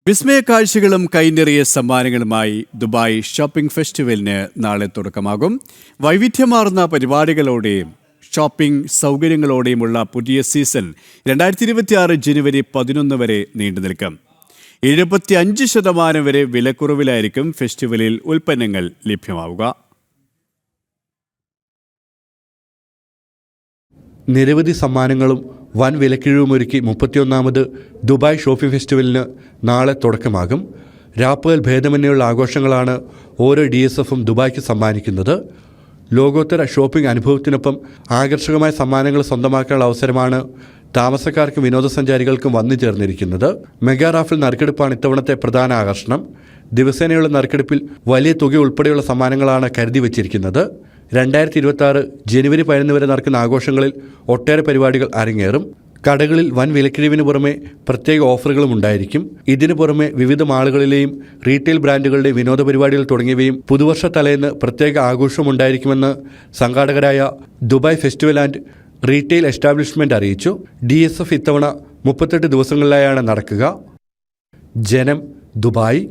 വിസ്മയ കാഴ്ചകളും കൈനിറിയ സമ്മാനങ്ങളുമായി Dubai shopping ഫെസ്റ്റിവലിന് നാളെ തുടക്കമാകും. വൈവിധ്യമാർന്ന പരിപാടികളോടെയും ഷോപ്പിംഗ് സൗകര്യങ്ങളോടെയുമുള്ള പുതിയ സീസൺ 2026 ജനുവരി 11 വരെ നീണ്ടുനിൽക്കും. 75% വരെ വിലക്കുറവിലായിരിക്കും ഫെസ്റ്റിവലിൽ ഉൽപ്പന്നങ്ങൾ ലഭ്യമാവുക. നിരവധി സമ്മാനങ്ങളും വൻ വിലക്കിഴിവുമൊരുക്കി 31ാമത് ദുബായ് ഷോപ്പിംഗ് ഫെസ്റ്റിവലിന് നാളെ തുടക്കമാകും. രാപ്പകൽ ഭേദമന്യുള്ള ആഘോഷങ്ങളാണ് ഓരോ DSFും ദുബായ്ക്ക് സമ്മാനിക്കുന്നത്. ലോകോത്തര ഷോപ്പിംഗ് അനുഭവത്തിനൊപ്പം ആകർഷകമായ സമ്മാനങ്ങൾ സ്വന്തമാക്കാനുള്ള അവസരമാണ് താമസക്കാർക്കും വിനോദസഞ്ചാരികൾക്കും വന്നു ചേർന്നിരിക്കുന്നത്. മെഗാ റാഫിൽ നറുക്കെടുപ്പാണ് ഇത്തവണത്തെ പ്രധാന ആകർഷണം. ദിവസേനയുള്ള നറുക്കെടുപ്പിൽ വലിയ തുക ഉൾപ്പെടെയുള്ള സമ്മാനങ്ങളാണ് കരുതി വച്ചിരിക്കുന്നത്. 2026 ജനുവരി 11 വരെ നടക്കുന്ന ആഘോഷങ്ങളിൽ ഒട്ടേറെ പരിപാടികൾ അരങ്ങേറും. കടകളിൽ വൻ വിലക്കിഴിവിന് പുറമെ പ്രത്യേക ഓഫറുകളും ഉണ്ടായിരിക്കും. ഇതിനു പുറമെ വിവിധ മാളുകളിലെയും റീറ്റെയിൽ ബ്രാൻഡുകളുടെ വിനോദ പരിപാടികൾ തുടങ്ങിയവയും പുതുവർഷ തലേന്ന് പ്രത്യേക ആഘോഷമുണ്ടായിരിക്കുമെന്ന് സംഘാടകരായ Dubai festival and retail establishment അറിയിച്ചു. DSF ഇത്തവണ 38 ദിവസങ്ങളിലായാണ് നടക്കുക. ജനം, ദുബായ്.